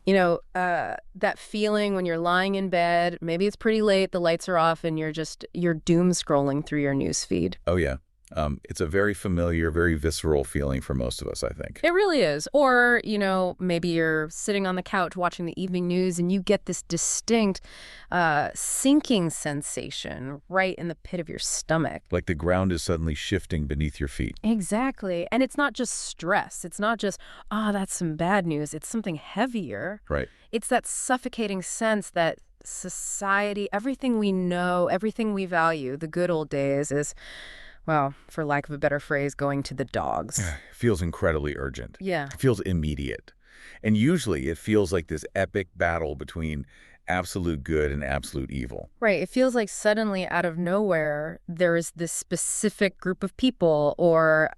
That feeling when you're lying in bed, maybe it's pretty late, the lights are off, and you're doom scrolling through your news feed. Oh, yeah. It's a very familiar, very visceral feeling for most of us, I think. It really is. Or, maybe you're sitting on the couch watching the evening news and you get this distinct sinking sensation right in the pit of your stomach. Like the ground is suddenly shifting beneath your feet. Exactly. And it's not just stress. It's not just, that's some bad news. It's something heavier. Right. It's that suffocating sense that society, everything we know, everything we value, the good old days is, well, for lack of a better phrase, going to the dogs. It feels incredibly urgent. Yeah. It feels immediate. And usually it feels like this epic battle between absolute good and absolute evil. Right. It feels like suddenly out of nowhere, there is this specific group of people or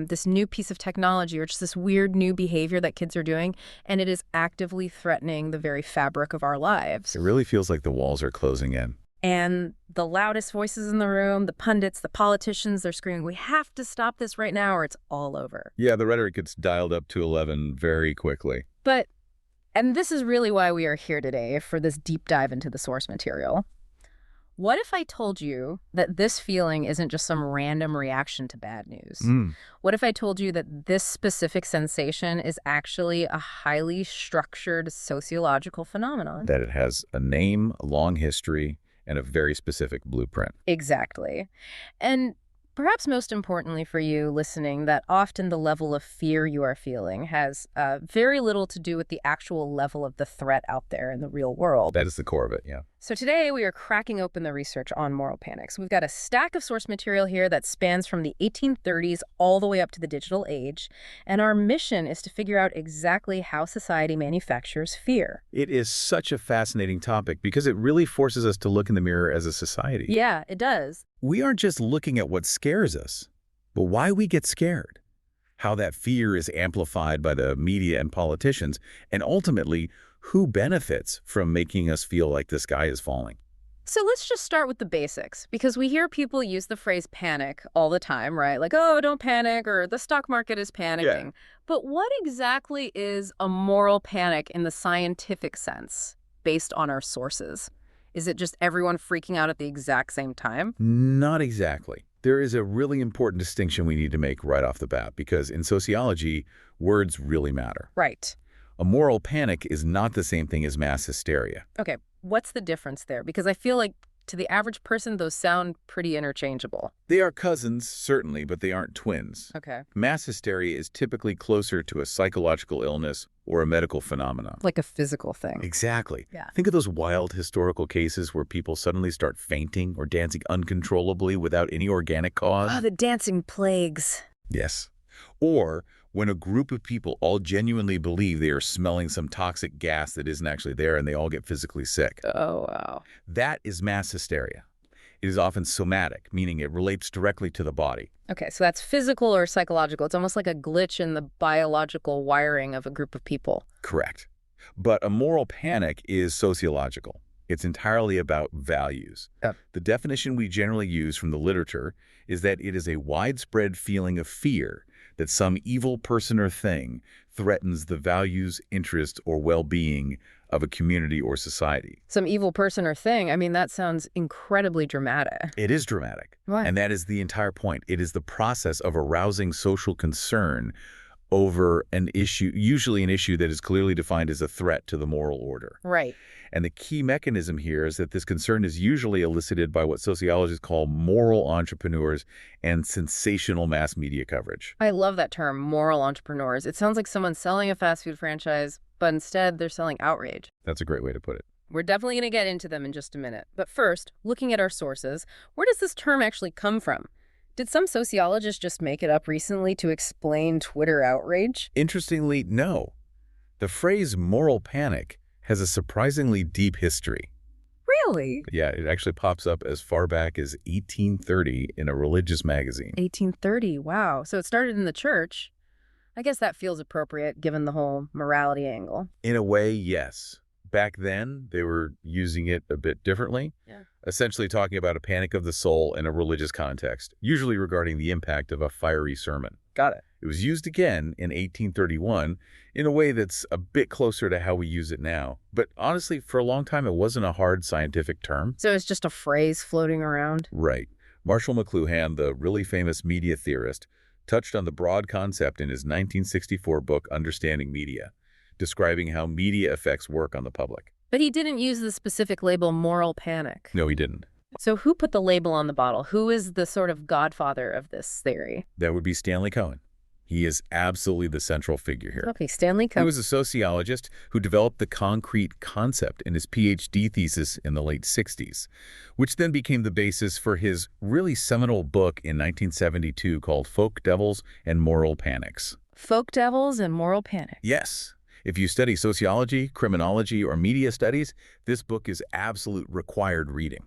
this new piece of technology or just this weird new behavior that kids are doing, and it is actively threatening the very fabric of our lives. It really feels like the walls are closing in. And the loudest voices in the room, the pundits, the politicians, they're screaming, we have to stop this right now or it's all over. Yeah, the rhetoric gets dialed up to 11 very quickly. And this is really why we are here today, for this deep dive into the source material. What if I told you that this feeling isn't just some random reaction to bad news? What if I told you that this specific sensation is actually a highly structured sociological phenomenon? That it has a name, a long history, and a very specific blueprint. Exactly. And perhaps most importantly for you listening, that often the level of fear you are feeling has very little to do with the actual level of the threat out there in the real world. That is the core of it, yeah. So today we are cracking open the research on moral panics. We've got a stack of source material here that spans from the 1830s all the way up to the digital age. And our mission is to figure out exactly how society manufactures fear. It is such a fascinating topic because it really forces us to look in the mirror as a society. Yeah, it does. We aren't just looking at what scares us, but why we get scared, how that fear is amplified by the media and politicians, and ultimately, who benefits from making us feel like the sky is falling. So let's just start with the basics, because we hear people use the phrase panic all the time, right? Like, oh, don't panic, or the stock market is panicking. Yeah. But what exactly is a moral panic in the scientific sense, based on our sources? Is it just everyone freaking out at the exact same time? Not exactly. There is a really important distinction we need to make right off the bat, because in sociology, words really matter. Right. A moral panic is not the same thing as mass hysteria. Okay, what's the difference there? Because I feel like to the average person, those sound pretty interchangeable. They are cousins, certainly, but they aren't twins. Okay. Mass hysteria is typically closer to a psychological illness or a medical phenomenon. Like a physical thing. Exactly. Yeah. Think of those wild historical cases where people suddenly start fainting or dancing uncontrollably without any organic cause. Oh, the dancing plagues. Yes. Or when a group of people all genuinely believe they are smelling some toxic gas that isn't actually there and they all get physically sick. Oh, wow. That is mass hysteria. It is often somatic, meaning it relates directly to the body. Okay, so that's physical or psychological. It's almost like a glitch in the biological wiring of a group of people. Correct. But a moral panic is sociological. It's entirely about values. Yep. The definition we generally use from the literature is that it is a widespread feeling of fear that some evil person or thing threatens the values, interests, or well-being of a community or society. Some evil person or thing, I mean, that sounds incredibly dramatic. It is dramatic. Why? And that is the entire point. It is the process of arousing social concern over an issue, usually an issue that is clearly defined as a threat to the moral order. Right. And the key mechanism here is that this concern is usually elicited by what sociologists call moral entrepreneurs and sensational mass media coverage. I love that term, moral entrepreneurs. It sounds like someone selling a fast food franchise, but instead they're selling outrage. That's a great way to put it. We're definitely going to get into them in just a minute. But first, looking at our sources, where does this term actually come from? Did some sociologists just make it up recently to explain Twitter outrage? Interestingly, no. The phrase moral panic has a surprisingly deep history. Really? Yeah, it actually pops up as far back as 1830 in a religious magazine. 1830, wow. So it started in the church. I guess that feels appropriate given the whole morality angle. In a way, yes. back then, they were using it a bit differently, Yeah. essentially talking about a panic of the soul in a religious context, usually regarding the impact of a fiery sermon. Got it. It was used again in 1831 in a way that's a bit closer to how we use it now. But honestly, for a long time, it wasn't a hard scientific term. So it's just a phrase floating around? Right. Marshall McLuhan, the really famous media theorist, touched on the broad concept in his 1964 book, Understanding Media, describing how media effects work on the public. But he didn't use the specific label moral panic. No, he didn't. So who put the label on the bottle? Who is the sort of godfather of this theory? That would be Stanley Cohen. He is absolutely the central figure here. Okay, Stanley He Cohen. was a sociologist who developed the concrete concept in his PhD thesis in the late 60s, which then became the basis for his really seminal book in 1972 called Folk Devils and Moral Panics. Folk devils and moral panic. Yes. If you study sociology, criminology, or media studies, this book is absolute required reading.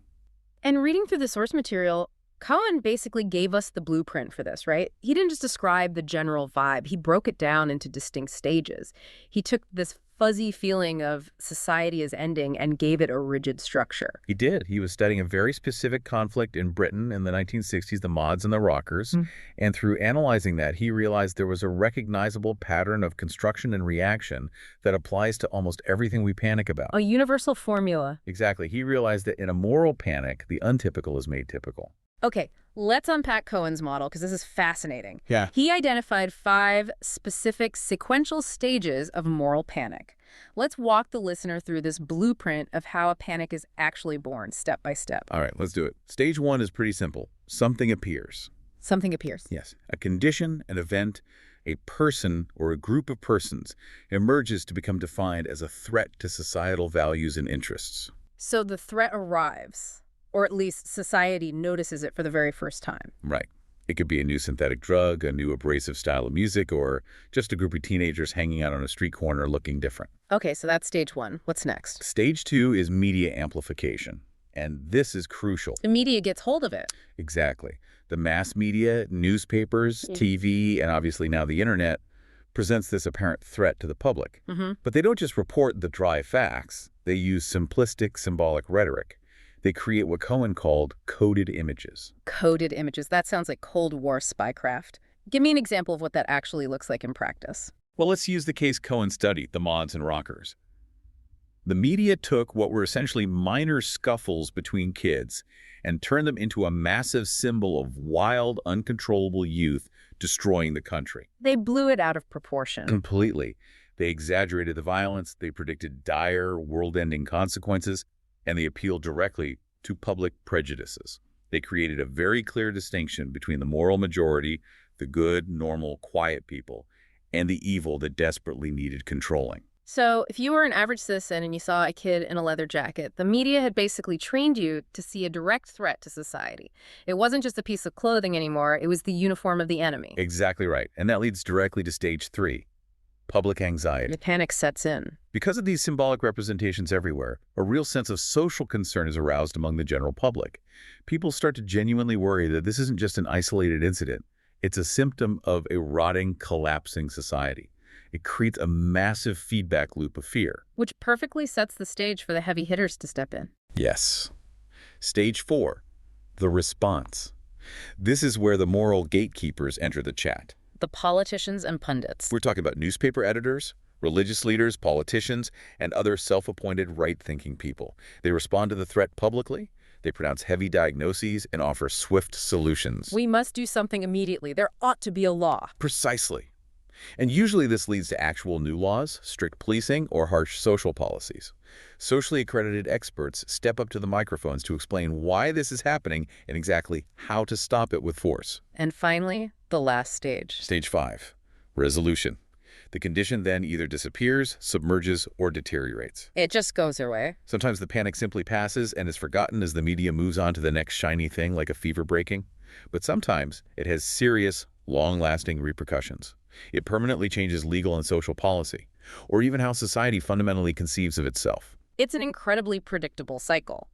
And reading through the source material, Cohen basically gave us the blueprint for this, right? He didn't just describe the general vibe. He broke it down into distinct stages. He took this fuzzy feeling of society is ending and gave it a rigid structure. He did. He was studying a very specific conflict in Britain in the 1960s, the mods and the rockers. And through analyzing that, he realized there was a recognizable pattern of construction and reaction that applies to almost everything we panic about. A universal formula. Exactly. He realized that in a moral panic, the untypical is made typical. Okay, let's unpack Cohen's model because this is fascinating. Yeah. He identified 5 specific sequential stages of moral panic. Let's walk the listener through this blueprint of how a panic is actually born, step by step. All right, let's do it. Stage 1 is pretty simple. Something appears. Something appears. Yes. A condition, an event, a person, or a group of persons emerges to become defined as a threat to societal values and interests. So the threat arrives, or at least society notices it for the very first time. Right. It could be a new synthetic drug, a new abrasive style of music, or just a group of teenagers hanging out on a street corner looking different. Okay, so that's stage 1. What's next? Stage 2 is media amplification, and this is crucial. The media gets hold of it. Exactly. The mass media, newspapers, TV, and obviously now the internet, presents this apparent threat to the public. But they don't just report the dry facts. They use simplistic, symbolic rhetoric. They create what Cohen called coded images. Coded images. That sounds like Cold War spycraft. Give me an example of what that actually looks like in practice. Well, let's use the case Cohen studied, the mods and rockers. The media took what were essentially minor scuffles between kids and turned them into a massive symbol of wild, uncontrollable youth destroying the country. They blew it out of proportion. Completely. They exaggerated the violence, they predicted dire, world-ending consequences, and they appealed directly to public prejudices. They created a very clear distinction between the moral majority, the good, normal, quiet people, and the evil that desperately needed controlling. So if you were an average citizen and you saw a kid in a leather jacket, the media had basically trained you to see a direct threat to society. It wasn't just a piece of clothing anymore, it was the uniform of the enemy. Exactly right. And that leads directly to stage 3, public anxiety. The panic sets in. Because of these symbolic representations everywhere, a real sense of social concern is aroused among the general public. People start to genuinely worry that this isn't just an isolated incident. It's a symptom of a rotting, collapsing society. It creates a massive feedback loop of fear. Which perfectly sets the stage for the heavy hitters to step in. Yes. Stage 4, the response. This is where the moral gatekeepers enter the chat. The politicians and pundits. We're talking about newspaper editors, religious leaders, politicians, and other self-appointed right-thinking people. They respond to the threat publicly, they pronounce heavy diagnoses, and offer swift solutions. We must do something immediately. There ought to be a law. Precisely. And usually this leads to actual new laws, strict policing, or harsh social policies. Socially accredited experts step up to the microphones to explain why this is happening and exactly how to stop it with force. And finally, the last stage. Stage 5, resolution. The condition then either disappears, submerges, or deteriorates. It just goes away. Sometimes the panic simply passes and is forgotten as the media moves on to the next shiny thing like a fever breaking. But sometimes it has serious, long-lasting repercussions. It permanently changes legal and social policy, or even how society fundamentally conceives of itself. It's an incredibly predictable cycle.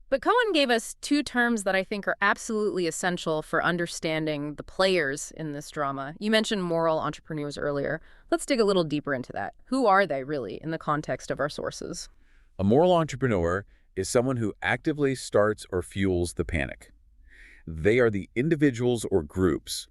But Cohen gave us two terms that I think are absolutely essential for understanding the players in this drama. You mentioned moral entrepreneurs earlier. Let's dig a little deeper into that. Who are they really in the context of our sources? A moral entrepreneur is someone who actively starts or fuels the panic. They are the individuals or groups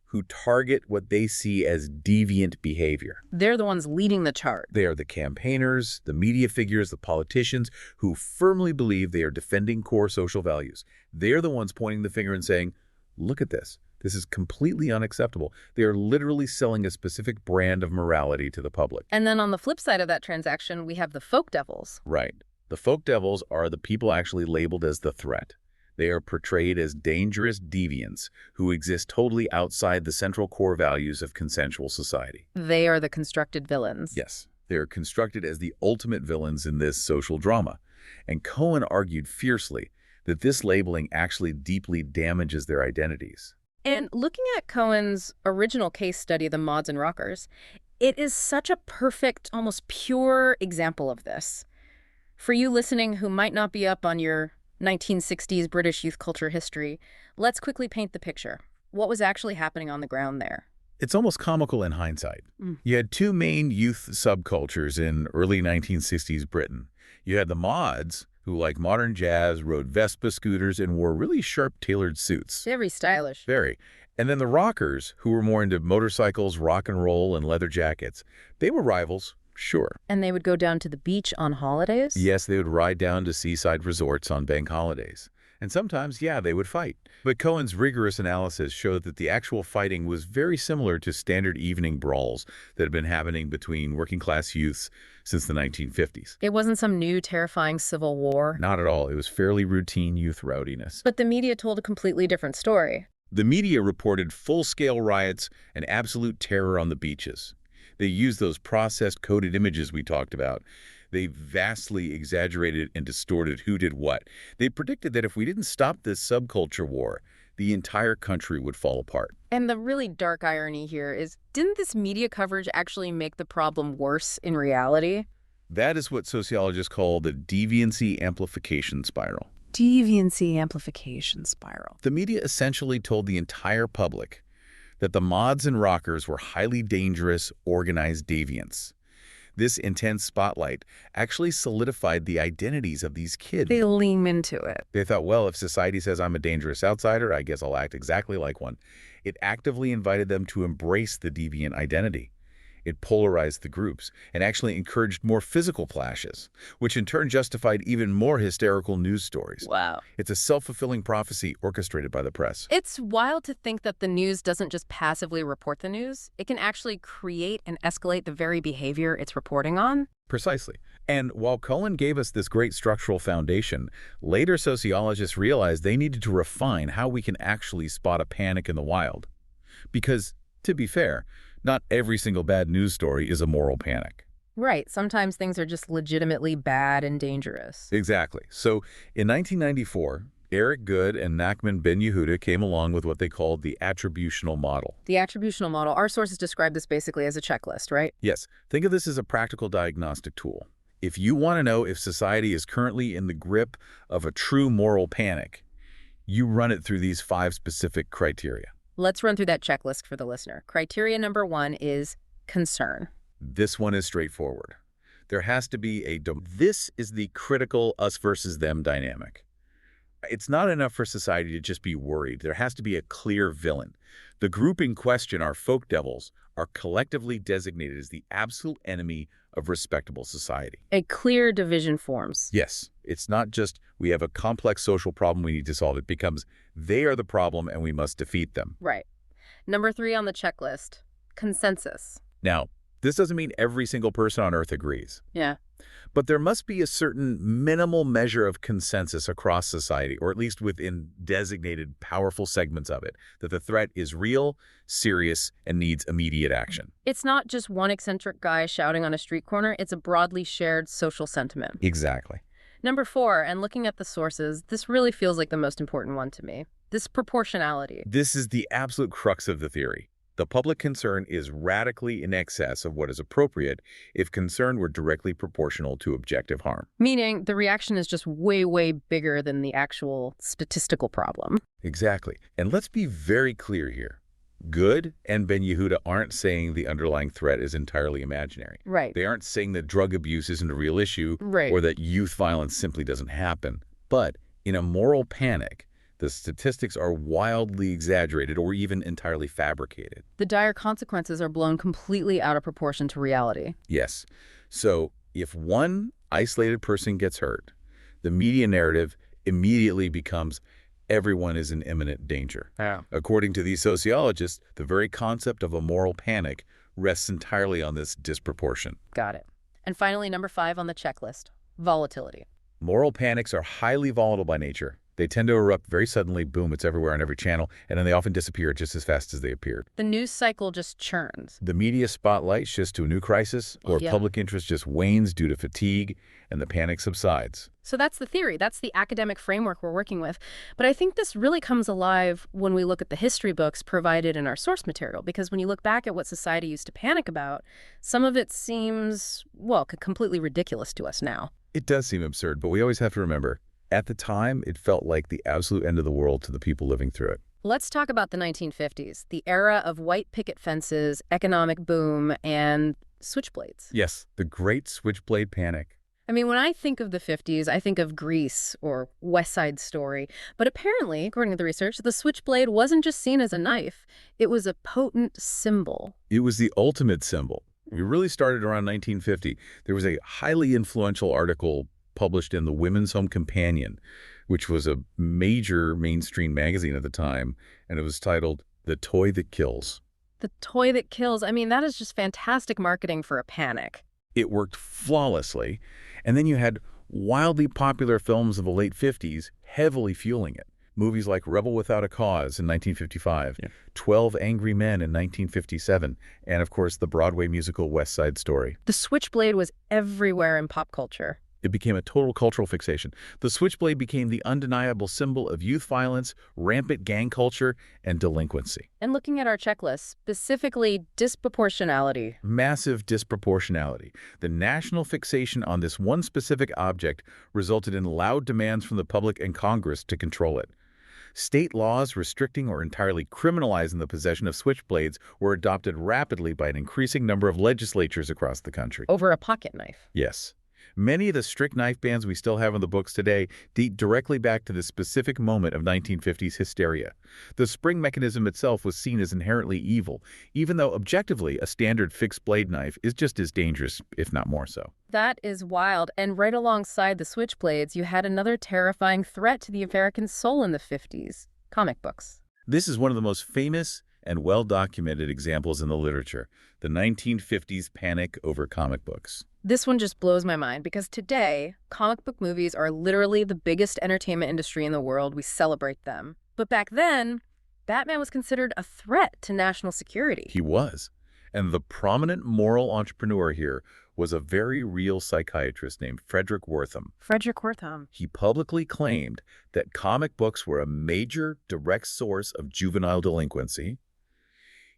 who target what they see as deviant behavior. They're the ones leading the charge. They are the campaigners, the media figures, the politicians who firmly believe they are defending core social values. They're the ones pointing the finger and saying, look at this. This is completely unacceptable. They are literally selling a specific brand of morality to the public. And then on the flip side of that transaction, we have the folk devils. Right. The folk devils are the people actually labeled as the threat. They are portrayed as dangerous deviants who exist totally outside the central core values of consensual society. They are the constructed villains. Yes, they are constructed as the ultimate villains in this social drama. And Cohen argued fiercely that this labeling actually deeply damages their identities. And looking at Cohen's original case study, The Mods and Rockers, it is such a perfect, almost pure example of this. For you listening who might not be up on your 1960s British youth culture history, let's quickly paint the picture. What was actually happening on the ground there? It's almost comical in hindsight. You had two main youth subcultures in early 1960s Britain. You had the mods, who like modern jazz, rode Vespa scooters and wore really sharp tailored suits. Very stylish. Very. And then the rockers, who were more into motorcycles, rock and roll, and leather jackets. They were rivals, sure. And they would go down to the beach on holidays? Yes, they would ride down to seaside resorts on bank holidays. And sometimes, yeah, they would fight. But Cohen's rigorous analysis showed that the actual fighting was very similar to standard evening brawls that had been happening between working-class youths since the 1950s. It wasn't some new, terrifying civil war? Not at all. It was fairly routine youth rowdiness. But the media told a completely different story. The media reported full-scale riots and absolute terror on the beaches. They used those processed, coded images we talked about. They vastly exaggerated and distorted who did what. They predicted that if we didn't stop this subculture war, the entire country would fall apart. And the really dark irony here is, didn't this media coverage actually make the problem worse in reality? That is what sociologists call the deviancy amplification spiral. Deviancy amplification spiral. The media essentially told the entire public that the mods and rockers were highly dangerous, organized deviants. This intense spotlight actually solidified the identities of these kids. They lean into it. They thought, well, if society says I'm a dangerous outsider, I guess I'll act exactly like one. It actively invited them to embrace the deviant identity. It polarized the groups and actually encouraged more physical clashes, which in turn justified even more hysterical news stories. Wow. It's a self-fulfilling prophecy orchestrated by the press. It's wild to think that the news doesn't just passively report the news. It can actually create and escalate the very behavior it's reporting on. Precisely. And while Cohen gave us this great structural foundation, later sociologists realized they needed to refine how we can actually spot a panic in the wild. Because, to be fair, not every single bad news story is a moral panic. Right. Sometimes things are just legitimately bad and dangerous. Exactly. So in 1994, Eric Good and Nachman Ben Yehuda came along with what they called the attributional model. The attributional model, our sources describe this basically as a checklist, right? Yes. Think of this as a practical diagnostic tool. If you want to know if society is currently in the grip of a true moral panic, you run it through these 5 specific criteria. Let's run through that checklist for the listener. Criteria number 1 is concern. This one is straightforward. There has to be this is the critical us versus them dynamic. It's not enough for society to just be worried. There has to be a clear villain. The group in question, our folk devils, are collectively designated as the absolute enemy of respectable society. A clear division forms. Yes. It's not just we have a complex social problem we need to solve. It becomes they are the problem and we must defeat them. Right. Number 3 on the checklist, consensus. Now, this doesn't mean every single person on Earth agrees. Yeah. But there must be a certain minimal measure of consensus across society, or at least within designated powerful segments of it, that the threat is real, serious, and needs immediate action. It's not just one eccentric guy shouting on a street corner. It's a broadly shared social sentiment. Exactly. Number 4, and looking at the sources, this really feels like the most important one to me. This proportionality. This is the absolute crux of the theory. The public concern is radically in excess of what is appropriate if concern were directly proportional to objective harm. Meaning the reaction is just way, way bigger than the actual statistical problem. Exactly. And let's be very clear here. Good and Ben Yehuda aren't saying the underlying threat is entirely imaginary. Right. They aren't saying that drug abuse isn't a real issue or that youth violence simply doesn't happen. But in a moral panic, the statistics are wildly exaggerated or even entirely fabricated. The dire consequences are blown completely out of proportion to reality. Yes. So if one isolated person gets hurt, the media narrative immediately becomes everyone is in imminent danger. Yeah. According to these sociologists, the very concept of a moral panic rests entirely on this disproportion. Got it. And finally, number 5 on the checklist, volatility. Moral panics are highly volatile by nature. They tend to erupt very suddenly, boom, it's everywhere on every channel, and then they often disappear just as fast as they appeared. The news cycle just churns. The media spotlight shifts to a new crisis, or public interest just wanes due to fatigue, and the panic subsides. So that's the theory. That's the academic framework we're working with. But I think this really comes alive when we look at the history books provided in our source material, because when you look back at what society used to panic about, some of it seems, well, completely ridiculous to us now. It does seem absurd, but we always have to remember, at the time, it felt like the absolute end of the world to the people living through it. Let's talk about the 1950s, the era of white picket fences, economic boom, and switchblades. Yes, the Great Switchblade Panic. I mean, when I think of the 50s, I think of Grease or West Side Story. But apparently, according to the research, the switchblade wasn't just seen as a knife. It was a potent symbol. It was the ultimate symbol. We really started around 1950. There was a highly influential article published in the Women's Home Companion, which was a major mainstream magazine at the time, and it was titled The Toy That Kills. The Toy That Kills. I mean, that is just fantastic marketing for a panic. It worked flawlessly. And then you had wildly popular films of the late 50s heavily fueling it. Movies like Rebel Without a Cause in 1955, 12 Angry Men in 1957, and of course the Broadway musical West Side Story. The switchblade was everywhere in pop culture. It became a total cultural fixation. The switchblade became the undeniable symbol of youth violence, rampant gang culture, and delinquency. And looking at our checklist, specifically disproportionality. Massive disproportionality. The national fixation on this one specific object resulted in loud demands from the public and Congress to control it. State laws restricting or entirely criminalizing the possession of switchblades were adopted rapidly by an increasing number of legislatures across the country. Over a pocket knife. Yes. Many of the strict knife bans we still have in the books today date directly back to this specific moment of 1950s hysteria. The spring mechanism itself was seen as inherently evil, even though objectively a standard fixed blade knife is just as dangerous, if not more so. That is wild. And right alongside the switchblades, you had another terrifying threat to the American soul in the 50s, comic books. This is one of the most famous and well-documented examples in the literature, the 1950s panic over comic books. This one just blows my mind because today, comic book movies are literally the biggest entertainment industry in the world. We celebrate them. But back then, Batman was considered a threat to national security. He was. And the prominent moral entrepreneur here was a very real psychiatrist named Frederick Wertham. Frederick Wertham. He publicly claimed that comic books were a major direct source of juvenile delinquency.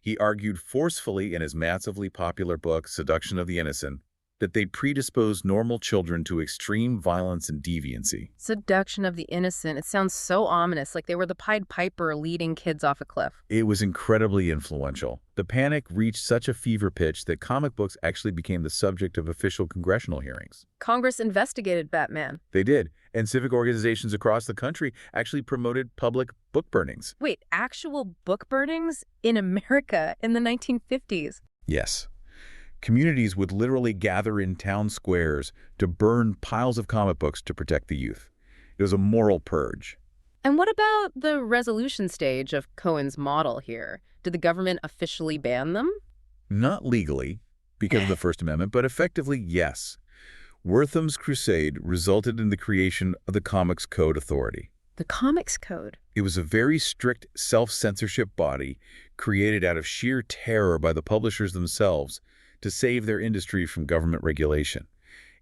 He argued forcefully in his massively popular book, Seduction of the Innocent, that they predispose normal children to extreme violence and deviancy. Seduction of the Innocent. It sounds so ominous, like they were the Pied Piper leading kids off a cliff. It was incredibly influential. The panic reached such a fever pitch that comic books actually became the subject of official congressional hearings. Congress investigated Batman. They did, and civic organizations across the country actually promoted public book burnings. Wait, actual book burnings in America in the 1950s? Yes. Communities would literally gather in town squares to burn piles of comic books to protect the youth. It was a moral purge. And what about the resolution stage of Cohen's model here? Did the government officially ban them? Not legally, because of the First Amendment, but effectively, yes. Wertham's crusade resulted in the creation of the Comics Code Authority. The Comics Code? It was a very strict self-censorship body created out of sheer terror by the publishers themselves to save their industry from government regulation.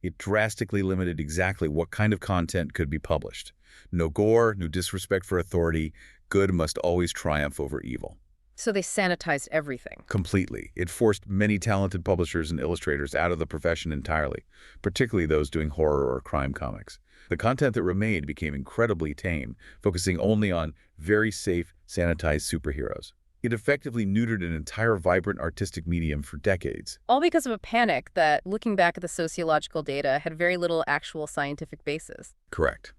It drastically limited exactly what kind of content could be published. No gore, no disrespect for authority. Good must always triumph over evil. So they sanitized everything. Completely. It forced many talented publishers and illustrators out of the profession entirely, particularly those doing horror or crime comics. The content that remained became incredibly tame, focusing only on very safe, sanitized superheroes. It effectively neutered an entire vibrant artistic medium for decades. All because of a panic that, looking back at the sociological data, had very little actual scientific basis. Correct.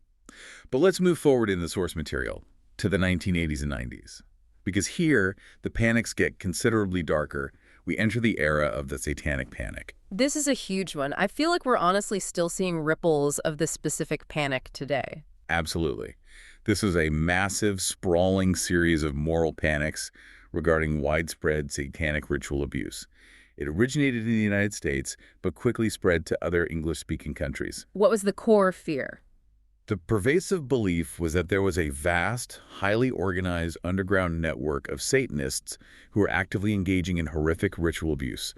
But let's move forward in the source material to the 1980s and 90s. Because here, the panics get considerably darker. We enter the era of the Satanic Panic. This is a huge one. I feel like we're honestly still seeing ripples of this specific panic today. Absolutely. This was a massive, sprawling series of moral panics regarding widespread satanic ritual abuse. It originated in the United States, but quickly spread to other English-speaking countries. What was the core fear? The pervasive belief was that there was a vast, highly organized underground network of Satanists who were actively engaging in horrific ritual abuse,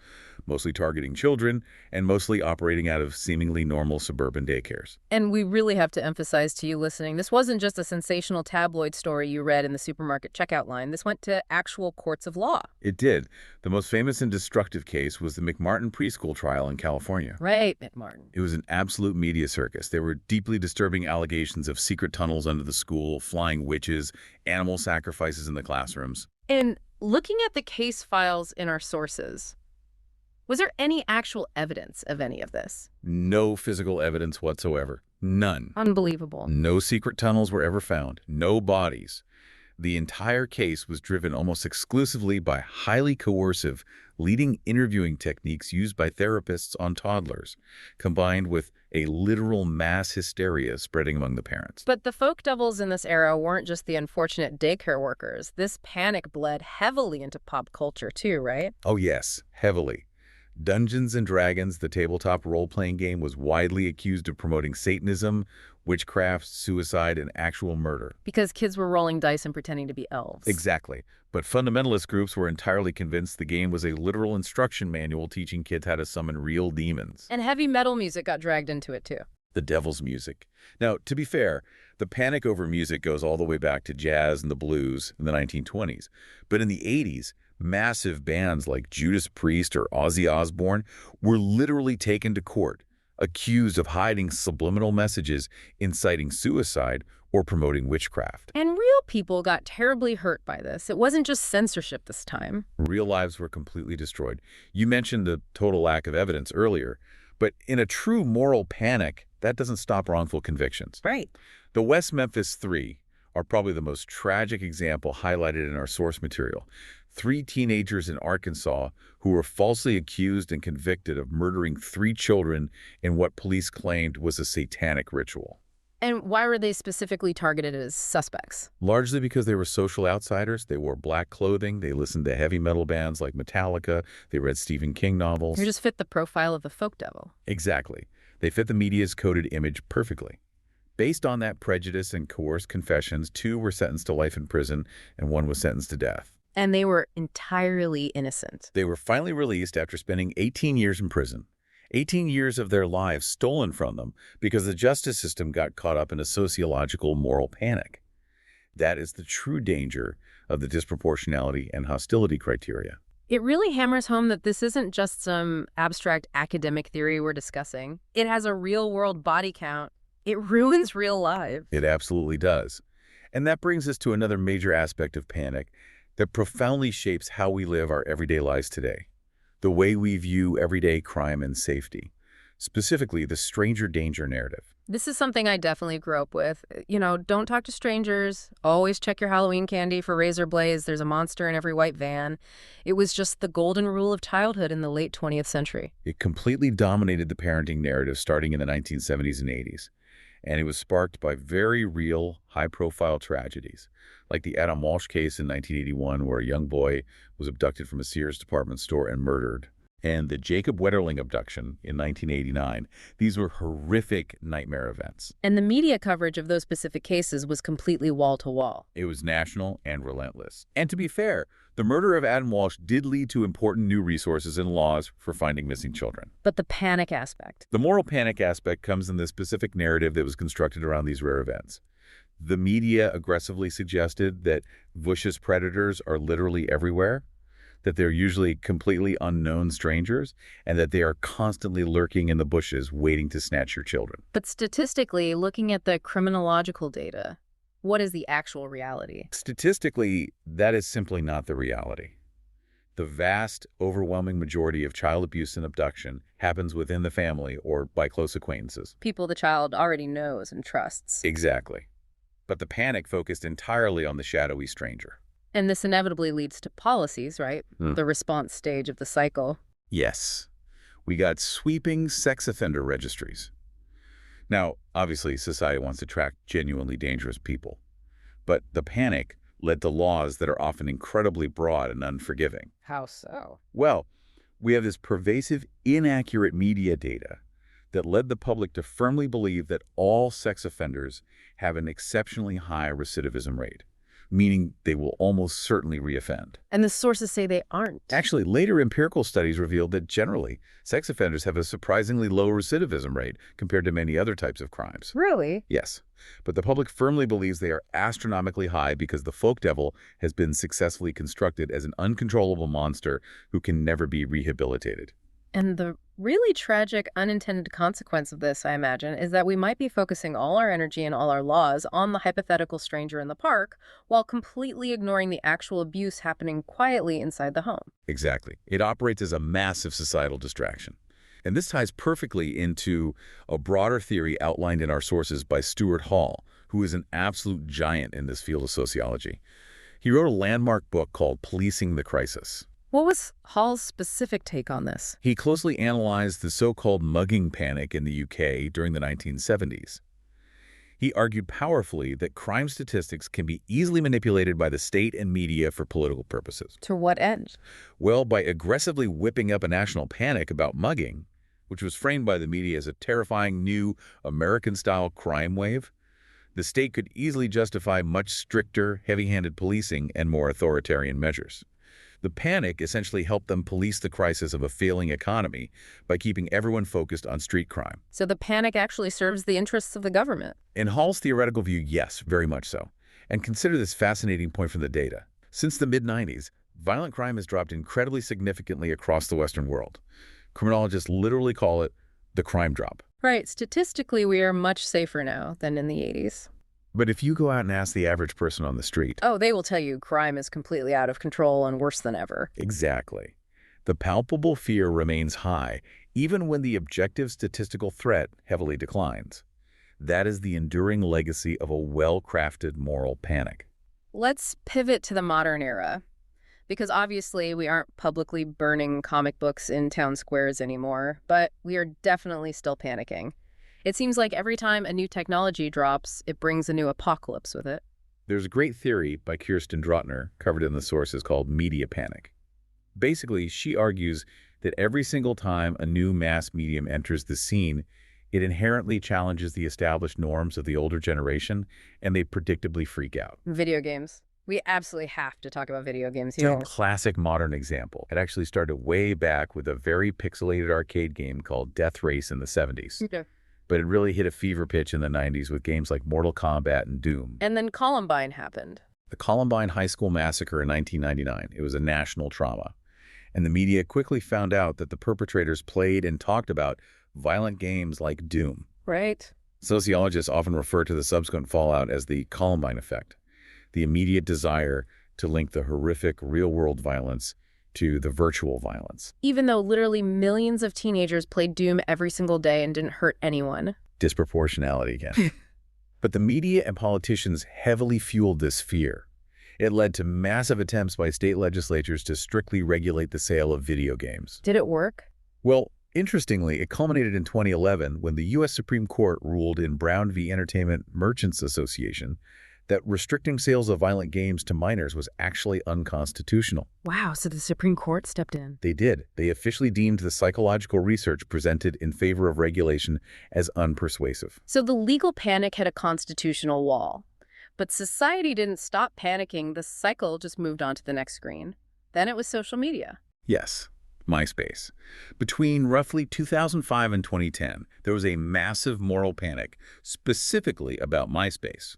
mostly targeting children and mostly operating out of seemingly normal suburban daycares. And we really have to emphasize to you listening, this wasn't just a sensational tabloid story you read in the supermarket checkout line. This went to actual courts of law. It did. The most famous and destructive case was the McMartin preschool trial in California. Right, McMartin. It was an absolute media circus. There were deeply disturbing allegations of secret tunnels under the school, flying witches, animal sacrifices in the classrooms. And looking at the case files in our sources, was there any actual evidence of any of this? No physical evidence whatsoever. None. Unbelievable. No secret tunnels were ever found. No bodies. The entire case was driven almost exclusively by highly coercive, leading interviewing techniques used by therapists on toddlers, combined with a literal mass hysteria spreading among the parents. But the folk devils in this era weren't just the unfortunate daycare workers. This panic bled heavily into pop culture too, right? Oh yes, heavily. Dungeons & Dragons, the tabletop role-playing game, was widely accused of promoting Satanism, witchcraft, suicide, and actual murder. Because kids were rolling dice and pretending to be elves. Exactly. But fundamentalist groups were entirely convinced the game was a literal instruction manual teaching kids how to summon real demons. And heavy metal music got dragged into it too. The devil's music. Now, to be fair, the panic over music goes all the way back to jazz and the blues in the 1920s. But in the 80s, massive bands like Judas Priest or Ozzy Osbourne were literally taken to court, accused of hiding subliminal messages, inciting suicide, or promoting witchcraft. And real people got terribly hurt by this. It wasn't just censorship this time. Real lives were completely destroyed. You mentioned the total lack of evidence earlier, but in a true moral panic, that doesn't stop wrongful convictions. Right. The West Memphis Three are probably the most tragic example highlighted in our source material. 3 teenagers in Arkansas who were falsely accused and convicted of murdering 3 children in what police claimed was a satanic ritual. And why were they specifically targeted as suspects? Largely because they were social outsiders. They wore black clothing. They listened to heavy metal bands like Metallica. They read Stephen King novels. They just fit the profile of the folk devil. Exactly. They fit the media's coded image perfectly. Based on that prejudice and coerced confessions, 2 were sentenced to life in prison and 1 was sentenced to death. And they were entirely innocent. They were finally released after spending 18 years in prison. 18 years of their lives stolen from them because the justice system got caught up in a sociological moral panic. That is the true danger of the disproportionality and hostility criteria. It really hammers home that this isn't just some abstract academic theory we're discussing. It has a real-world body count. It ruins real lives. It absolutely does. And that brings us to another major aspect of panic that profoundly shapes how we live our everyday lives today. The way we view everyday crime and safety, specifically the stranger danger narrative. This is something I definitely grew up with. You know, don't talk to strangers. Always check your Halloween candy for razor blades. There's a monster in every white van. It was just the golden rule of childhood in the late 20th century. It completely dominated the parenting narrative starting in the 1970s and 80s. And it was sparked by very real, high-profile tragedies, like the Adam Walsh case in 1981, where a young boy was abducted from a Sears department store and murdered, and the Jacob Wetterling abduction in 1989. These were horrific nightmare events. And the media coverage of those specific cases was completely wall-to-wall. It was national and relentless. And to be fair, the murder of Adam Walsh did lead to important new resources and laws for finding missing children. But the panic aspect. The moral panic aspect comes in the specific narrative that was constructed around these rare events. The media aggressively suggested that vicious predators are literally everywhere, that they're usually completely unknown strangers, and that they are constantly lurking in the bushes waiting to snatch your children. But statistically, looking at the criminological data, what is the actual reality? Statistically, that is simply not the reality. The vast, overwhelming majority of child abuse and abduction happens within the family or by close acquaintances. People the child already knows and trusts. Exactly. But the panic focused entirely on the shadowy stranger. And this inevitably leads to policies, right? Hmm. The response stage of the cycle. Yes. We got sweeping sex offender registries. Now, obviously, society wants to track genuinely dangerous people. But the panic led to laws that are often incredibly broad and unforgiving. How so? Well, we have this pervasive, inaccurate media data that led the public to firmly believe that all sex offenders have an exceptionally high recidivism rate, meaning they will almost certainly reoffend. And the sources say they aren't. Actually, later empirical studies revealed that generally, sex offenders have a surprisingly low recidivism rate compared to many other types of crimes. Really? Yes, but the public firmly believes they are astronomically high because the folk devil has been successfully constructed as an uncontrollable monster who can never be rehabilitated. And the really tragic unintended consequence of this, I imagine, is that we might be focusing all our energy and all our laws on the hypothetical stranger in the park while completely ignoring the actual abuse happening quietly inside the home. Exactly. It operates as a massive societal distraction. And this ties perfectly into a broader theory outlined in our sources by Stuart Hall, who is an absolute giant in this field of sociology. He wrote a landmark book called Policing the Crisis. What was Hall's specific take on this? He closely analyzed the so-called mugging panic in the UK during the 1970s. He argued powerfully that crime statistics can be easily manipulated by the state and media for political purposes. To what end? Well, by aggressively whipping up a national panic about mugging, which was framed by the media as a terrifying new American-style crime wave, the state could easily justify much stricter, heavy-handed policing and more authoritarian measures. The panic essentially helped them police the crisis of a failing economy by keeping everyone focused on street crime. So the panic actually serves the interests of the government. In Hall's theoretical view, yes, very much so. And consider this fascinating point from the data. Since the mid-90s, violent crime has dropped incredibly significantly across the Western world. Criminologists literally call it the crime drop. Right. Statistically, we are much safer now than in the 80s. But if you go out and ask the average person on the street... Oh, they will tell you crime is completely out of control and worse than ever. Exactly. The palpable fear remains high, even when the objective statistical threat heavily declines. That is the enduring legacy of a well-crafted moral panic. Let's pivot to the modern era. Because obviously we aren't publicly burning comic books in town squares anymore, but we are definitely still panicking. It seems like every time a new technology drops, it brings a new apocalypse with it. There's a great theory by Kirsten Drotner, covered in the sources, called media panic. Basically, she argues that every single time a new mass medium enters the scene, it inherently challenges the established norms of the older generation, and they predictably freak out. Video games. We absolutely have to talk about video games It's a here. classic modern example. It actually started way back with a very pixelated arcade game called Death Race in the 70s. Okay. But it really hit a fever pitch in the 90s with games like Mortal Kombat and Doom. And then Columbine happened. The Columbine High School Massacre in 1999, it was a national trauma. And the media quickly found out that the perpetrators played and talked about violent games like Doom. Right. Sociologists often refer to the subsequent fallout as the Columbine effect, the immediate desire to link the horrific real-world violence to the virtual violence. Even though literally millions of teenagers played Doom every single day and didn't hurt anyone. Disproportionality again. But the media and politicians heavily fueled this fear. It led to massive attempts by state legislatures to strictly regulate the sale of video games. Did it work? Well, interestingly, it culminated in 2011 when the U.S. Supreme Court ruled in Brown v. Entertainment Merchants Association that restricting sales of violent games to minors was actually unconstitutional. Wow, so the Supreme Court stepped in. They did. They officially deemed the psychological research presented in favor of regulation as unpersuasive. So the legal panic hit a constitutional wall. But society didn't stop panicking. The cycle just moved on to the next screen. Then it was social media. Yes, MySpace. Between roughly 2005 and 2010, there was a massive moral panic, specifically about MySpace.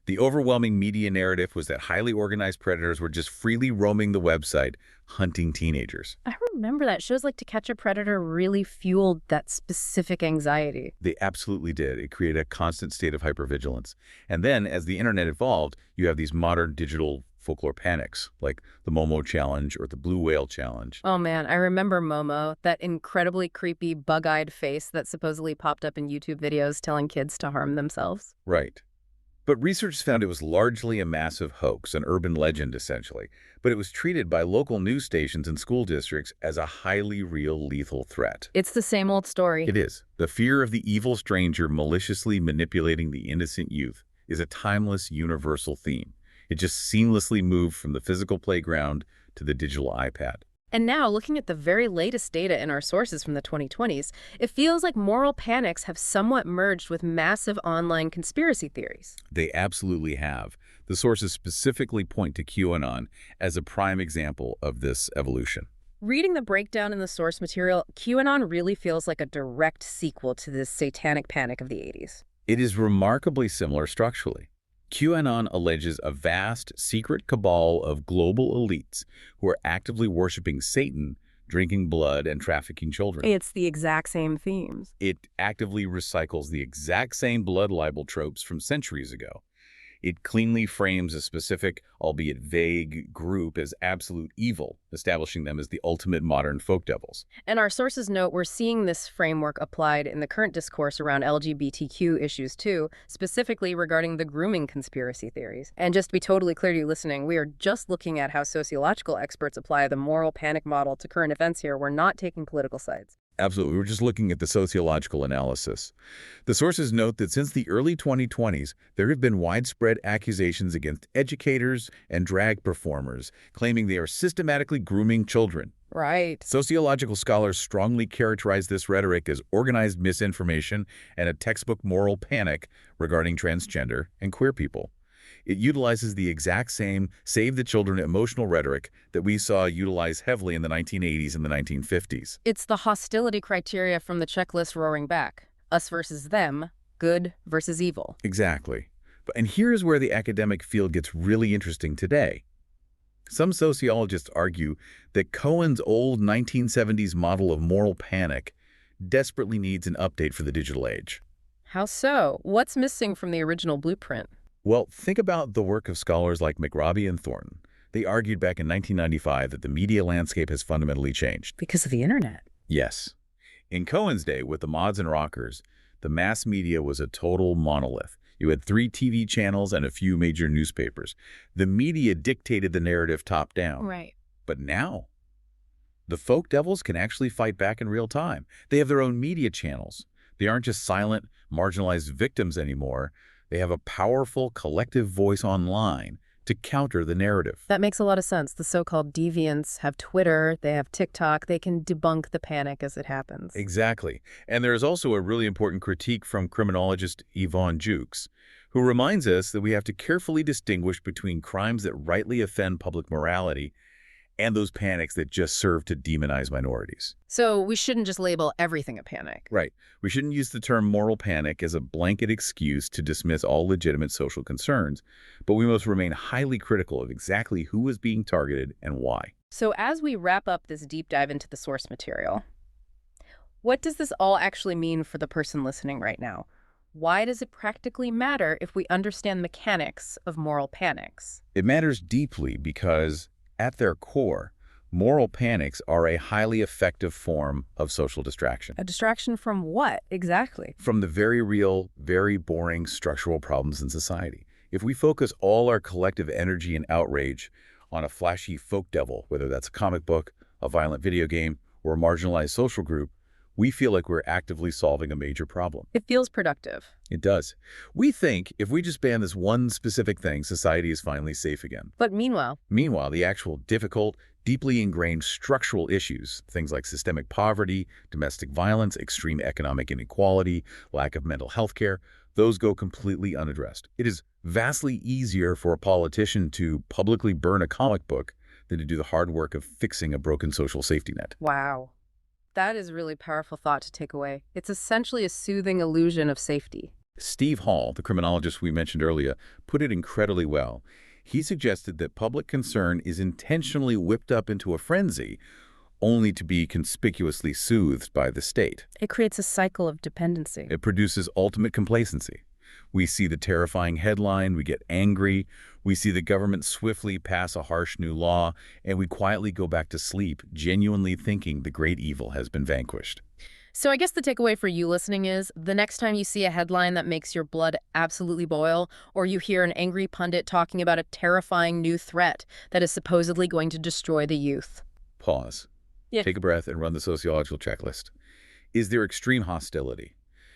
The overwhelming media narrative was that highly organized predators were just freely roaming the website, hunting teenagers. I remember that. Shows like To Catch a Predator really fueled that specific anxiety. They absolutely did. It created a constant state of hypervigilance. And then, as the internet evolved, you have these modern digital folklore panics, like the Momo Challenge or the Blue Whale Challenge. Oh man, I remember Momo, that incredibly creepy bug-eyed face that supposedly popped up in YouTube videos telling kids to harm themselves. Right. But research found it was largely a massive hoax, an urban legend, essentially. But it was treated by local news stations and school districts as a highly real lethal threat. It's the same old story. It is. The fear of the evil stranger maliciously manipulating the innocent youth is a timeless, universal theme. It just seamlessly moved from the physical playground to the digital iPad. And now, looking at the very latest data in our sources from the 2020s, it feels like moral panics have somewhat merged with massive online conspiracy theories. They absolutely have. The sources specifically point to QAnon as a prime example of this evolution. Reading the breakdown in the source material, QAnon really feels like a direct sequel to this satanic panic of the 80s. It is remarkably similar structurally. QAnon alleges a vast, secret cabal of global elites who are actively worshiping Satan, drinking blood, and trafficking children. It's the exact same themes. It actively recycles the exact same blood libel tropes from centuries ago. It cleanly frames a specific, albeit vague, group as absolute evil, establishing them as the ultimate modern folk devils. And our sources note we're seeing this framework applied in the current discourse around LGBTQ issues too, specifically regarding the grooming conspiracy theories. And just to be totally clear to you listening, we are just looking at how sociological experts apply the moral panic model to current events here. We're not taking political sides. Absolutely. We're just looking at the sociological analysis. The sources note that since the early 2020s, there have been widespread accusations against educators and drag performers, claiming they are systematically grooming children. Right. Sociological scholars strongly characterize this rhetoric as organized misinformation and a textbook moral panic regarding transgender and queer people. It utilizes the exact same save the children emotional rhetoric that we saw utilized heavily in the 1980s and the 1950s. It's the hostility criteria from the checklist roaring back. Us versus them, good versus evil. Exactly. And here's where the academic field gets really interesting today. Some sociologists argue that Cohen's old 1970s model of moral panic desperately needs an update for the digital age. How so? What's missing from the original blueprint? Well, think about the work of scholars like McRobbie and Thornton. They argued back in 1995 that the media landscape has fundamentally changed. Because of the internet. Yes. In Cohen's day, with the mods and rockers, the mass media was a total monolith. You had 3 TV channels and a few major newspapers. The media dictated the narrative top down. Right. But now, the folk devils can actually fight back in real time. They have their own media channels. They aren't just silent, marginalized victims anymore. They have a powerful collective voice online to counter the narrative. That makes a lot of sense. The so-called deviants have Twitter, they have TikTok, they can debunk the panic as it happens. Exactly. And there is also a really important critique from criminologist Yvonne Jukes, who reminds us that we have to carefully distinguish between crimes that rightly offend public morality and those panics that just serve to demonize minorities. So we shouldn't just label everything a panic. Right. We shouldn't use the term moral panic as a blanket excuse to dismiss all legitimate social concerns, but we must remain highly critical of exactly who is being targeted and why. So as we wrap up this deep dive into the source material, what does this all actually mean for the person listening right now? Why does it practically matter if we understand mechanics of moral panics? It matters deeply because at their core, moral panics are a highly effective form of social distraction. A distraction from what, exactly? From the very real, very boring structural problems in society. If we focus all our collective energy and outrage on a flashy folk devil, whether that's a comic book, a violent video game, or a marginalized social group, we feel like we're actively solving a major problem. It feels productive. It does. We think if we just ban this one specific thing, society is finally safe again. But meanwhile, the actual difficult, deeply ingrained structural issues, things like systemic poverty, domestic violence, extreme economic inequality, lack of mental health care, those go completely unaddressed. It is vastly easier for a politician to publicly burn a comic book than to do the hard work of fixing a broken social safety net. wow. That is a really powerful thought to take away. It's essentially a soothing illusion of safety. Steve Hall, the criminologist we mentioned earlier, put it incredibly well. He suggested that public concern is intentionally whipped up into a frenzy, only to be conspicuously soothed by the state. It creates a cycle of dependency. It produces ultimate complacency. We see the terrifying headline, we get angry, we see the government swiftly pass a harsh new law, and we quietly go back to sleep, genuinely thinking the great evil has been vanquished. So I guess the takeaway for you listening is the next time you see a headline that makes your blood absolutely boil, or you hear an angry pundit talking about a terrifying new threat that is supposedly going to destroy the youth. Pause. Yeah. Take a breath and run the sociological checklist. Is there extreme hostility?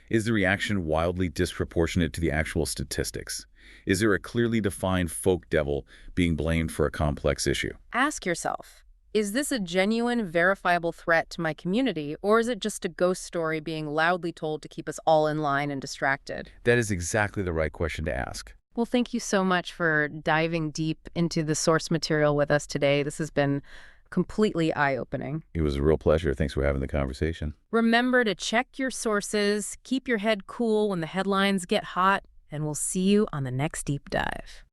Is the reaction wildly disproportionate to the actual statistics? Is there a clearly defined folk devil being blamed for a complex issue? Ask yourself, is this a genuine, verifiable threat to my community, or is it just a ghost story being loudly told to keep us all in line and distracted? That is exactly the right question to ask. Well, thank you so much for diving deep into the source material with us today. This has been completely eye-opening. It was a real pleasure. Thanks for having the conversation. Remember to check your sources, keep your head cool when the headlines get hot, and we'll see you on the next deep dive.